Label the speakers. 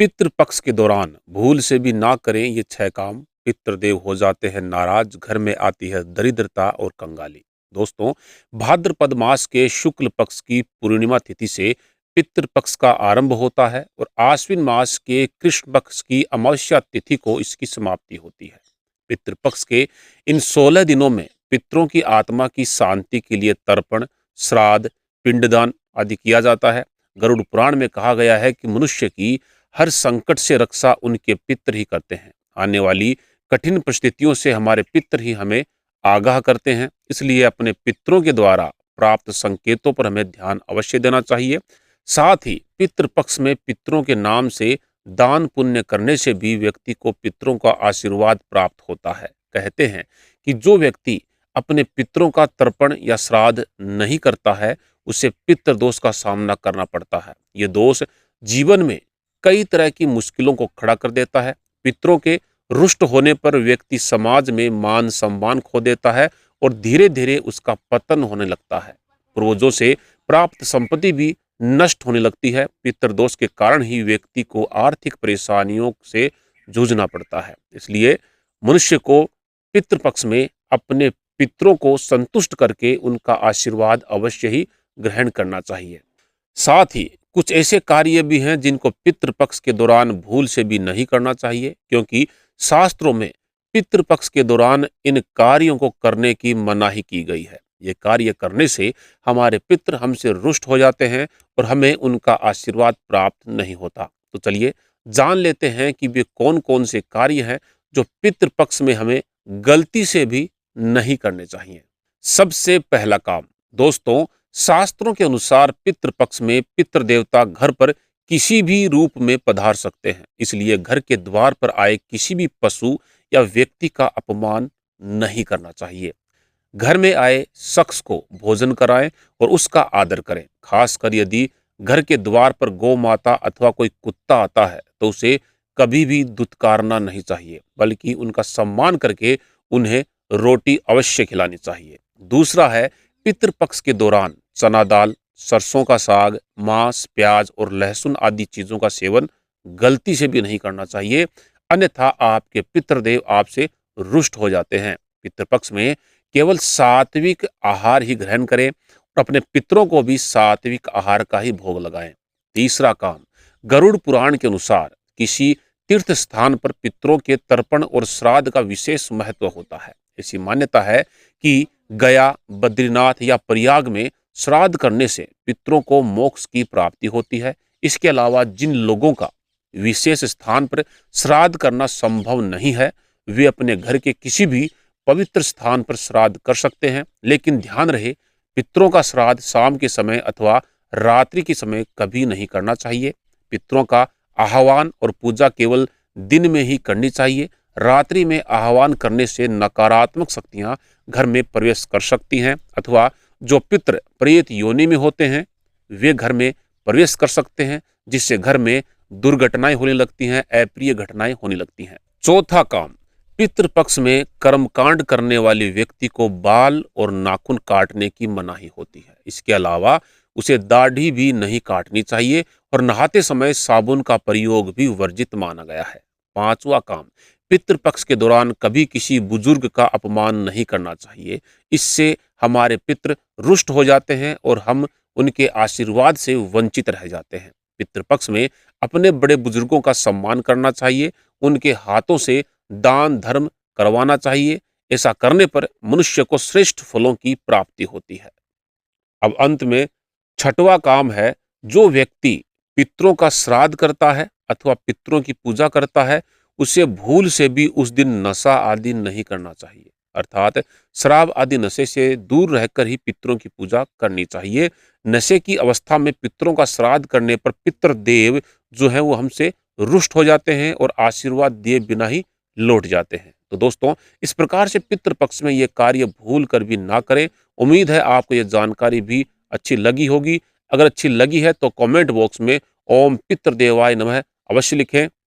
Speaker 1: पितृपक्ष के दौरान भूल से भी ना करें ये 6 काम। पितृदेव हो जाते हैं नाराज, घर में आती है दरिद्रता और कंगाली। दोस्तों, भाद्रपद मास के शुक्ल पक्ष की पूर्णिमा तिथि से पितृपक्ष का आरंभ होता है और आश्विन मास के कृष्ण पक्ष की अमावस्या तिथि को इसकी समाप्ति होती है। पितृपक्ष के इन 16 दिनों में पितरों की आत्मा की शांति के लिए तर्पण, श्राद्ध, पिंडदान आदि किया जाता है। गरुड़ पुराण में कहा गया है कि मनुष्य की हर संकट से रक्षा उनके पितर ही करते हैं। आने वाली कठिन परिस्थितियों से हमारे पितर ही हमें आगाह करते हैं। इसलिए अपने पितरों के द्वारा प्राप्त संकेतों पर हमें ध्यान अवश्य देना चाहिए। साथ ही पितृपक्ष में पितरों के नाम से दान पुण्य करने से भी व्यक्ति को पितरों का आशीर्वाद प्राप्त होता है। कहते हैं कि जो व्यक्ति अपने पितरों का तर्पण या श्राद्ध नहीं करता है, उसे पितृ दोष का सामना करना पड़ता है। ये दोष जीवन में कई तरह की मुश्किलों को खड़ा कर देता है। पितरों के रुष्ट होने पर व्यक्ति समाज में मान सम्मान खो देता है और धीरे धीरे उसका पतन होने लगता है। पूर्वजों से प्राप्त संपत्ति भी नष्ट होने लगती है। पितृदोष के कारण ही व्यक्ति को आर्थिक परेशानियों से जूझना पड़ता है। इसलिए मनुष्य को पितृपक्ष में अपने पितरों को संतुष्ट करके उनका आशीर्वाद अवश्य ही ग्रहण करना चाहिए। साथ ही कुछ ऐसे कार्य भी हैं जिनको पितृपक्ष के दौरान भूल से भी नहीं करना चाहिए, क्योंकि शास्त्रों में पितृपक्ष के दौरान इन कार्यों को करने की मनाही की गई है। ये कार्य करने से हमारे पितृ हमसे रुष्ट हो जाते हैं और हमें उनका आशीर्वाद प्राप्त नहीं होता। तो चलिए जान लेते हैं कि वे कौन कौन से कार्य हैं जो पितृपक्ष में हमें गलती से भी नहीं करने चाहिए। सबसे पहला काम दोस्तों, शास्त्रों के अनुसार पितृपक्ष में पितृ देवता घर पर किसी भी रूप में पधार सकते हैं। इसलिए घर के द्वार पर आए किसी भी पशु या व्यक्ति का अपमान नहीं करना चाहिए। घर में आए शख्स को भोजन कराएं और उसका आदर करें। खासकर यदि घर के द्वार पर गौ माता अथवा कोई कुत्ता आता है तो उसे कभी भी दुत्कारना नहीं चाहिए, बल्कि उनका सम्मान करके उन्हें रोटी अवश्य खिलानी चाहिए। दूसरा है, पितृपक्ष के दौरान चना दाल, सरसों का साग, मांस, प्याज और लहसुन आदि चीजों का सेवन गलती से भी नहीं करना चाहिए, अन्यथा आपके पितृदेव आपसे रुष्ट हो जाते हैं। पितृपक्ष में केवल सात्विक आहार ही ग्रहण करें और अपने पितरों को भी सात्विक आहार का ही भोग लगाएं। तीसरा काम, गरुड़ पुराण के अनुसार किसी तीर्थ स्थान पर पितरों के तर्पण और श्राद्ध का विशेष महत्व होता है। ऐसी मान्यता है कि गया, बद्रीनाथ या प्रयाग में श्राद्ध करने से पितरों को मोक्ष की प्राप्ति होती है। इसके अलावा जिन लोगों का विशेष स्थान पर श्राद्ध करना संभव नहीं है, वे अपने घर के किसी भी पवित्र स्थान पर श्राद्ध कर सकते हैं। लेकिन ध्यान रहे, पितरों का श्राद्ध शाम के समय अथवा रात्रि के समय कभी नहीं करना चाहिए। पितरों का आह्वान और पूजा केवल दिन में ही करनी चाहिए। रात्रि में आह्वान करने से नकारात्मक शक्तियां घर में प्रवेश कर सकती हैं अथवा जो पितृ प्रेत योनि में होते हैं वे घर में प्रवेश कर सकते हैं, जिससे घर में दुर्घटनाएं होने लगती हैं, अप्रिय घटनाएं होने लगती हैं। चौथा काम, पितृपक्ष में कर्मकांड करने वाले व्यक्ति को बाल और नाखून काटने की मनाही होती है। इसके अलावा उसे दाढ़ी भी नहीं काटनी चाहिए और नहाते समय साबुन का प्रयोग भी वर्जित माना गया है। पांचवा काम, पितृपक्ष के दौरान कभी किसी बुजुर्ग का अपमान नहीं करना चाहिए। इससे हमारे पितृ रुष्ट हो जाते हैं और हम उनके आशीर्वाद से वंचित रह जाते हैं। पितृपक्ष में अपने बड़े बुजुर्गों का सम्मान करना चाहिए, उनके हाथों से दान धर्म करवाना चाहिए। ऐसा करने पर मनुष्य को श्रेष्ठ फलों की प्राप्ति होती है। अब अंत में छठवां काम है, जो व्यक्ति पितरों का श्राद्ध करता है अथवा पितरों की पूजा करता है, उसे भूल से भी उस दिन नशा आदि नहीं करना चाहिए। अर्थात शराब आदि नशे से दूर रहकर ही पितरों की पूजा करनी चाहिए। नशे की अवस्था में पितरों का श्राद्ध करने पर पितृदेव जो है वो हमसे रुष्ट हो जाते हैं और आशीर्वाद दिए बिना ही लौट जाते हैं। तो दोस्तों, इस प्रकार से पितृपक्ष में ये कार्य भूल कर भी ना करें। उम्मीद है आपको ये जानकारी भी अच्छी लगी होगी। अगर अच्छी लगी है तो कमेंट बॉक्स में ओम पितृदेवाय नमः अवश्य लिखें।